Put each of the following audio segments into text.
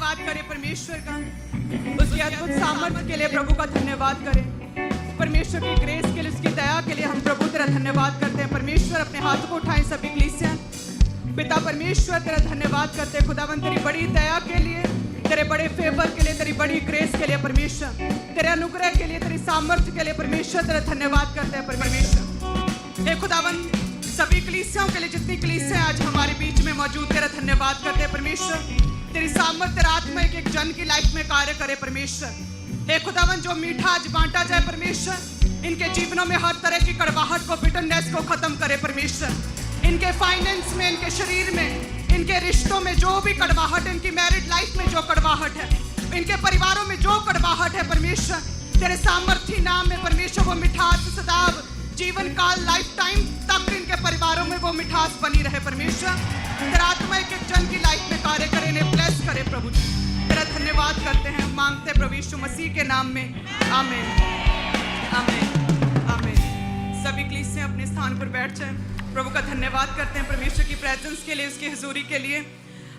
धन्यवाद करें परमेश्वर का, उसके अद्भुत सामर्थ्य के लिए प्रभु का धन्यवाद करें। परमेश्वर की ग्रेस के लिए, उसकी दया के लिए हम प्रभु तेरा धन्यवाद करते हैं। परमेश्वर अपने हाथों को उठाएं सभी कलीसिया। पिता परमेश्वर तेरा धन्यवाद करते हैं खुदावन तेरी बड़ी दया के लिए, तेरे बड़े फेवर के लिए, तेरी बड़ी ग्रेस के लिए परमेश्वर, तेरे अनुग्रह के लिए, तेरी सामर्थ्य के लिए परमेश्वर तेरा धन्यवाद करते हैं परमेश्वर। हे खुदावन सभी कलीसियाओं के लिए, जितनी कलीसियां आज हमारे बीच में मौजूद, तेरा धन्यवाद करते हैं परमेश्वर। तेरी सामर्थ्य तेरा आत्मा एक एक जन की लाइफ में कार्य करे परमेश्वर। हे खुदावन जो मीठा आज बांटा जाए परमेश्वर, इनके जीवनों में हर तरह की कड़वाहट को, बिटरनेस को खत्म करे परमेश्वर। इनके फाइनेंस में, इनके शरीर में, इनके रिश्तों में जो भी कड़वाहट, इनकी मैरिड लाइफ में जो कड़वाहट है, इनके परिवारों में जो कड़वाहट है परमेश्वर, तेरे सामर्थी नाम में परमेश्वर वो मिठास सदैव जीवन काल लाइफ टाइम तक इनके परिवारों में वो मिठास बनी रहे परमेश्वर। तेरा आत्मा एक एक जन की लाइफ में कार्य करे, इन्हें ब्लेस करे प्रभु। तेरा धन्यवाद करते हैं, मांगते प्रभु यीशु मसीह के नाम में, आमीन आमीन आमीन। सभी कलीसियां अपने स्थान पर बैठ जाएं। प्रभु का धन्यवाद करते हैं परमेश्वर की प्रेजेंस के लिए, उसकी हुजूरी के लिए।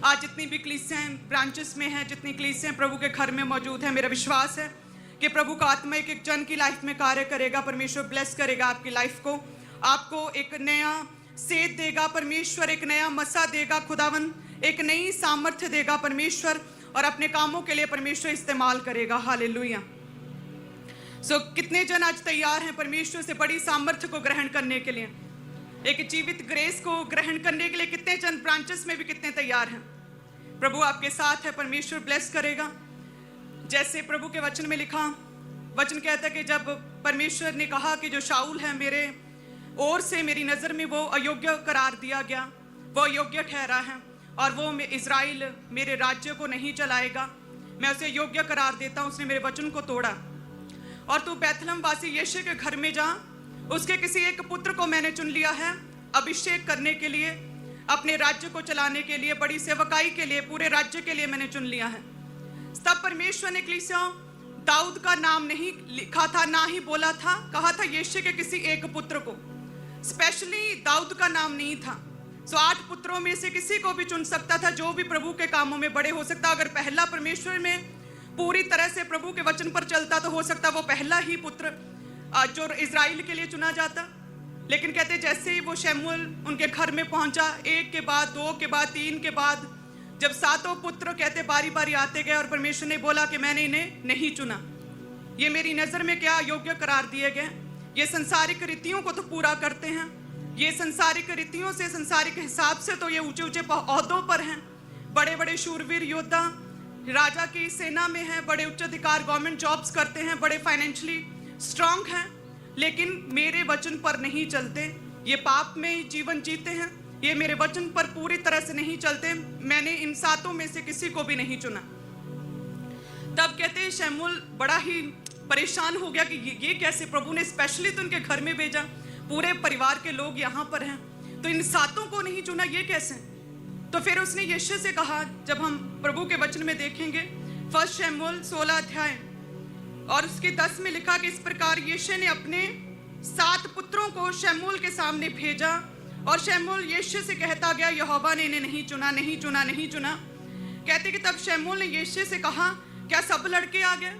आज जितनी भी कलीसियां ब्रांचेस में हैं, जितनी कलीसियां प्रभु के घर में मौजूद हैं, मेरा विश्वास है कि प्रभु का आत्मा एक एक जन की लाइफ में कार्य करेगा। परमेश्वर ब्लेस करेगा आपकी लाइफ को, आपको एक नया सेध देगा परमेश्वर, एक नया मसा देगा खुदावन, एक नई सामर्थ्य देगा परमेश्वर, और अपने कामों के लिए परमेश्वर इस्तेमाल करेगा। हालेलुया। कितने जन आज तैयार हैं परमेश्वर से बड़ी सामर्थ्य को ग्रहण करने के लिए, एक जीवित ग्रेस को ग्रहण करने के लिए? कितने जन ब्रांचेस में भी कितने तैयार हैं? प्रभु आपके साथ है, परमेश्वर ब्लेस करेगा। जैसे प्रभु के वचन में लिखा, वचन कहता है कि जब परमेश्वर ने कहा कि जो शाऊल है मेरे ओर से, मेरी नज़र में वो अयोग्य करार दिया गया, वो अयोग्य ठहरा है, और वो इज़राइल मेरे राज्य को नहीं चलाएगा, मैं उसे योग्य करार देता हूँ, उसने मेरे वचन को तोड़ा। और तू बैतलहम वासी यिशै के घर में जा, उसके किसी एक पुत्र को मैंने चुन लिया है अभिषेक करने के लिए, अपने राज्य को चलाने के लिए, बड़ी सेवकाई के लिए, पूरे राज्य के लिए मैंने चुन लिया है। तब परमेश्वर ने कलीसियाओं दाऊद का नाम नहीं लिखा था, ना ही बोला था, कहा था यिशै के किसी एक पुत्र को, स्पेशली दाऊद का नाम नहीं था। 8 पुत्रों में से किसी को भी चुन सकता था, जो भी प्रभु के कामों में बड़े हो सकता। अगर पहला परमेश्वर में पूरी तरह से प्रभु के वचन पर चलता तो हो सकता वो पहला ही पुत्र जो इज़राइल के लिए चुना जाता। लेकिन कहते जैसे ही वो शमूएल उनके घर में पहुंचा, एक के बाद, 2 के बाद, 3 के बाद, जब 7 पुत्र कहते बारी बारी आते गए, और परमेश्वर ने बोला कि मैंने इन्हें नहीं चुना, ये मेरी नज़र में क्या योग्य करार दिए गए, ये संसारिक रीतियों को तो पूरा करते हैं, ये संसारिक रीतियों से, संसारिक हिसाब से तो ये ऊंचे ऊंचे ओहदों पर हैं, बड़े बड़े शूरवीर योद्धा राजा की सेना में हैं, बड़े उच्च अधिकार, गवर्नमेंट जॉब्स करते हैं, बड़े फाइनेंशियली स्ट्रांग हैं, लेकिन मेरे वचन पर नहीं चलते, ये पाप में जीवन जीते हैं, ये मेरे वचन पर पूरी तरह से नहीं चलते, मैंने इन 7 में से किसी को भी नहीं चुना। तब कहते हैं शमूएल बड़ा ही परेशान हो गया कि ये कैसे, प्रभु ने स्पेशली तो उनके घर में भेजा, पूरे परिवार के लोग यहाँ पर हैं, तो इन 7 को नहीं चुना, ये कैसे? तो फिर उसने यिशै से कहा, जब हम प्रभु के वचन में देखेंगे 1 शमूएल 16 अध्याय और उसके 10 में लिखा कि इस प्रकार यिशै ने अपने 7 पुत्रों को शमूएल के सामने भेजा, और शमूएल यिशै से कहता गया यहोवा ने इन्हें नहीं चुना, नहीं चुना, नहीं चुना। कहते कि तब शमूएल ने यिशै से कहा, क्या सब लड़के आ गए?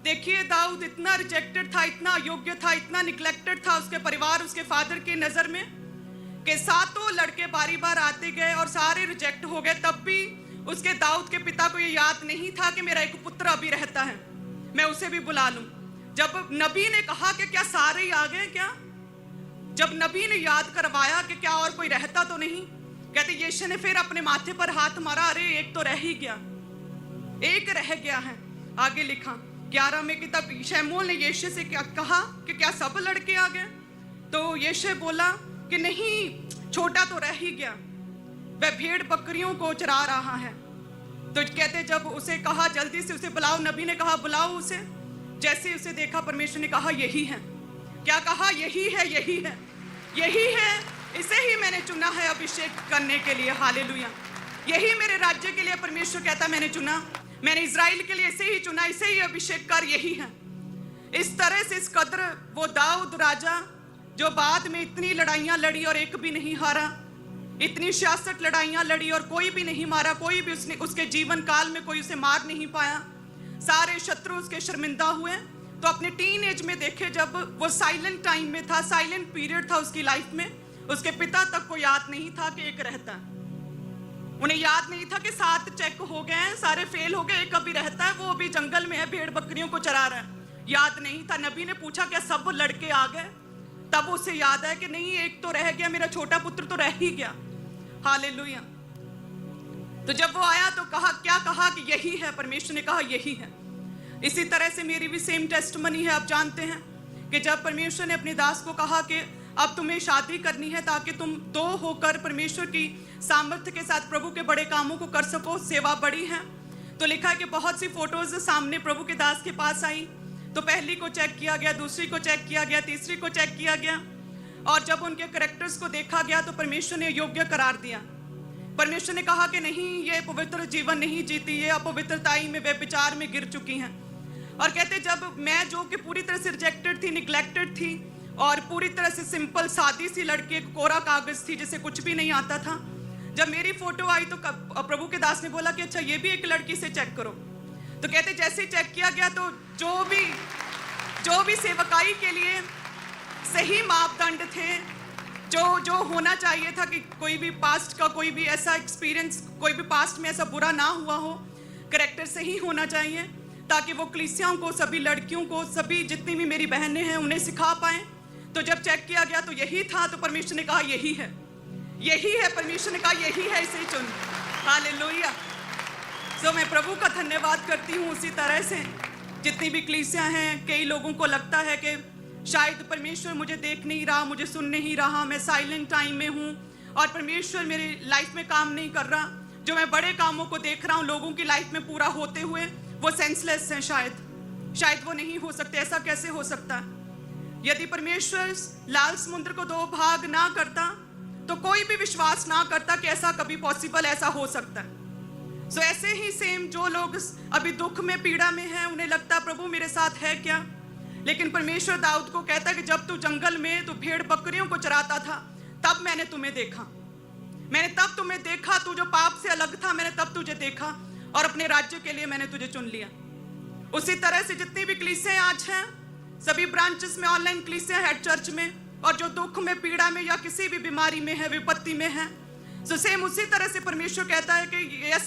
देखिए दाऊद इतना रिजेक्टेड था, इतना अयोग्य था, इतना निग्लेक्टेड था उसके परिवार, उसके फादर की नज़र में, कि 7 लड़के बारी बार आते गए और सारे रिजेक्ट हो गए। तब भी उसके दाऊद के पिता को ये याद नहीं था कि मेरा एक पुत्र अभी रहता है, मैं उसे भी बुला लूं। जब नबी ने कहा कि क्या सारे ही आ गए क्या, जब नबी ने याद करवाया कि क्या और कोई रहता तो नहीं, कहते यिशै ने फिर अपने माथे पर हाथ मारा, अरे एक तो रह ही गया, एक रह गया है। आगे लिखा 11 में कि तब शमूएल ने यिशै से क्या कहा कि क्या सब लड़के आ गए? तो यिशै बोला कि नहीं, छोटा तो रह ही गया, वह भेड़ बकरियों को चरा रहा है। तो कहते जब उसे कहा जल्दी से उसे बुलाओ, नबी ने कहा बुलाओ उसे। जैसे उसे देखा परमेश्वर ने कहा यही है। क्या कहा? यही है, यही है, यही है, इसे ही मैंने चुना है अभिषेक करने के लिए। हालेलुया। यही मेरे राज्य के लिए परमेश्वर कहता मैंने चुना, मैंने इज़राइल के लिए इसे ही चुना, इसे ही अभिषेक कर, यही है। इस तरह से इस कदर वो दाऊद राजा जो बाद में इतनी लड़ाइयाँ लड़ी और एक भी नहीं हारा, इतनी 66 लड़ाइयां लड़ी और कोई भी नहीं मारा, कोई भी उसके जीवन काल में कोई उसे मार नहीं पाया। सारे शत्रु उसके शर्मिंदा हुए। तो अपने टीन एज में देखे, जब वो साइलेंट टाइम में था, साइलेंट पीरियड था उसकी लाइफ में, उसके पिता तक को याद नहीं था कि एक रहता है। उन्हें याद नहीं था कि 7 चेक हो गए हैं, सारे फेल हो गए, एक अभी रहता है, वो अभी जंगल में है, भेड़ बकरियों को चरा रहा है। याद नहीं था। नबी ने पूछा क्या सब लड़के आ गए? तब उसे याद है कि नहीं, एक तो रह गया, मेरा छोटा पुत्र तो रह ही गया। हालेलुया। तो जब वो आया तो कहा, क्या कहा कि यही है। परमेश्वर ने कहा यही है। इसी तरह से मेरी भी सेम टेस्टमनी है। आप जानते हैं कि जब परमेश्वर ने अपने दास को कहा कि अब तुम्हें शादी करनी है ताकि तुम 2 होकर परमेश्वर की सामर्थ्य के साथ प्रभु के बड़े कामों को कर सको, सेवा बड़ी है, तो लिखा है कि बहुत सी फोटोज सामने प्रभु के दास के पास आई। तो पहली को चेक किया गया, दूसरी को चेक किया गया, तीसरी को चेक किया गया, और जब उनके कैरेक्टर्स को देखा गया तो परमेश्वर ने योग्य करार दिया। परमेश्वर ने कहा कि नहीं, ये पवित्र जीवन नहीं जीती, ये अपवित्रताई में, व्यभिचार में गिर चुकी हैं। और कहते जब मैं, जो कि पूरी तरह से रिजेक्टेड थी, निग्लेक्टेड थी और पूरी तरह से सिंपल सादी सी लड़की, कोरा कागज थी जिसे कुछ भी नहीं आता था, जब मेरी फोटो आई तो प्रभु के दास ने बोला कि अच्छा ये भी एक लड़की से चेक करो। तो कहते जैसे ही चेक किया गया तो जो भी सेवकाई के लिए सही मापदंड थे, जो होना चाहिए था कि कोई भी पास्ट का कोई भी ऐसा एक्सपीरियंस, कोई भी पास्ट में ऐसा बुरा ना हुआ हो, करेक्टर सही होना चाहिए ताकि वो कलीसियाओं को, सभी लड़कियों को, सभी जितनी भी मेरी बहनें हैं उन्हें सिखा पाएं। तो जब चेक किया गया तो यही था। तो परमेश्वर ने कहा यही है, यही है। परमेश्वर ने कहा यही है, इसे चुन। हालेलुया। सो मैं प्रभु का धन्यवाद करती हूँ। उसी तरह से जितनी भी कलीसियां हैं, कई लोगों को लगता है कि शायद परमेश्वर मुझे देख नहीं रहा, मुझे सुन नहीं रहा, मैं साइलेंट टाइम में हूँ और परमेश्वर मेरी लाइफ में काम नहीं कर रहा। जो मैं बड़े कामों को देख रहा हूँ लोगों की लाइफ में पूरा होते हुए, वो सेंसलेस हैं। शायद वो नहीं हो सकते। ऐसा कैसे हो सकता? यदि परमेश्वर लाल समुद्र को 2 भाग ना करता तो कोई भी विश्वास ना करता कि ऐसा कभी पॉसिबल, ऐसा हो सकता है। सो ऐसे ही सेम जो लोग अभी दुख में, पीड़ा में हैं, उन्हें लगता प्रभु मेरे साथ है क्या? लेकिन परमेश्वर दाऊद को कहता है कि जब तू जंगल में, तू भेड़ बकरियों को चराता था, तब मैंने तुम्हें देखा, मैंने तब तुम्हें देखा। तू जो पाप से अलग था, मैंने तब तुझे देखा और अपने राज्य के लिए मैंने तुझे चुन लिया। उसी तरह से जितनी भी कलीसियां आज हैं, सभी ब्रांचेस में, ऑनलाइन कलीसियां हेड चर्च में, और जो दुख में, पीड़ा में या किसी भी बीमारी में है, विपत्ति में है, सो सेम उसी तरह से परमेश्वर कहता है कि यस,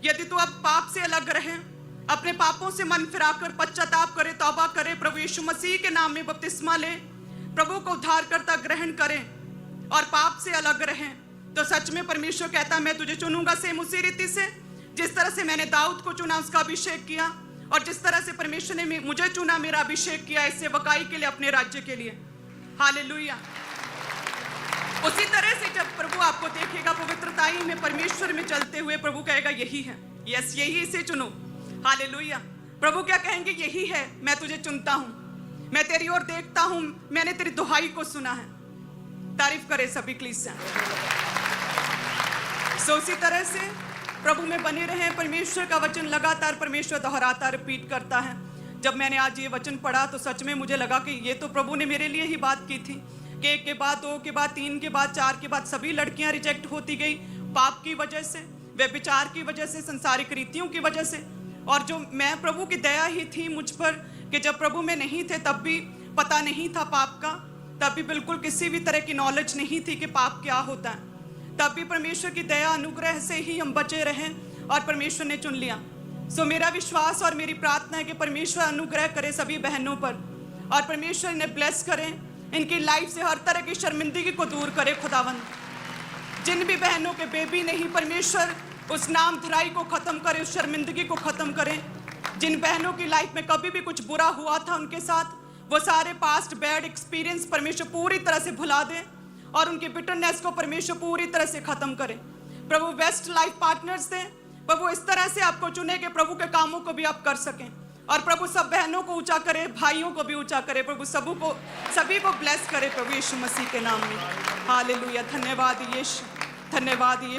यदि तू अब पाप से अलग रहे, अपने पापों से मन फिराकर पश्चाताप करे, तौबा करे, प्रभु यीशु मसीह के नाम में बपतिस्मा ले, प्रभु को उद्धारकर्ता ग्रहण करें और पाप से अलग रहें, तो सच में परमेश्वर कहता है मैं तुझे चुनूंगा। सेम उसी रीति से जिस तरह से मैंने दाऊद को चुना, उसका अभिषेक किया, और जिस तरह से परमेश्वर ने मुझे चुना, मेरा अभिषेक किया इस सेवकाई के लिए, अपने राज्य के लिए। हालेलुया। उसी तरह से जब प्रभु आपको देखेगा पवित्रताई में, परमेश्वर में चलते हुए, प्रभु कहेगा यही है, यस यही, इसे चुनो। हालेलुया। प्रभु क्या कहेंगे? यही है, मैं तुझे चुनता हूं, मैं तेरी ओर देखता हूं, मैंने तेरी दुहाई को सुना है। तारीफ करे सभी कलीसियां। सो उसी तरह से प्रभु में बने रहे। परमेश्वर का वचन लगातार परमेश्वर दोहराता, रिपीट करता है। जब मैंने आज ये वचन पढ़ा तो सच में मुझे लगा कि ये तो प्रभु ने मेरे लिए ही बात की थी कि 1 के बाद 2 के बाद 3 के बाद 4 के बाद सभी लड़कियां रिजेक्ट होती गई, पाप की वजह से, व्यभिचार की वजह से, संसारिक रीतियों की वजह से। और जो मैं, प्रभु की दया ही थी मुझ पर कि जब प्रभु में नहीं थे तब भी पता नहीं था पाप का, तब भी बिल्कुल किसी भी तरह की नॉलेज नहीं थी कि पाप क्या होता है, तब भी परमेश्वर की दया, अनुग्रह से ही हम बचे रहें और परमेश्वर ने चुन लिया। सो मेरा विश्वास और मेरी प्रार्थना है कि परमेश्वर अनुग्रह करे सभी बहनों पर, और परमेश्वर इन्हें ब्लेस करें, इनकी लाइफ से हर तरह की शर्मिंदगी को दूर करे खुदावंद। जिन भी बहनों के बेबी नहीं, परमेश्वर उस नाम धराई को खत्म करे, उस शर्मिंदगी को खत्म करें। जिन बहनों की लाइफ में कभी भी कुछ बुरा हुआ था उनके साथ, वो सारे पास्ट बैड एक्सपीरियंस परमेश्वर पूरी तरह से भुला दें और उनकी बिटरनेस को परमेश्वर पूरी तरह से खत्म करे। प्रभु बेस्ट लाइफ पार्टनर्स दें, प्रभु इस तरह से आपको चुने कि प्रभु के कामों को भी आप कर सकें, और प्रभु सब बहनों को ऊंचा करे, भाइयों को भी ऊंचा करे, प्रभु सभी को ब्लेस करे प्रभु यीशु मसीह के नाम में। हालेलुया। धन्यवाद यीशु, धन्यवाद यीशु।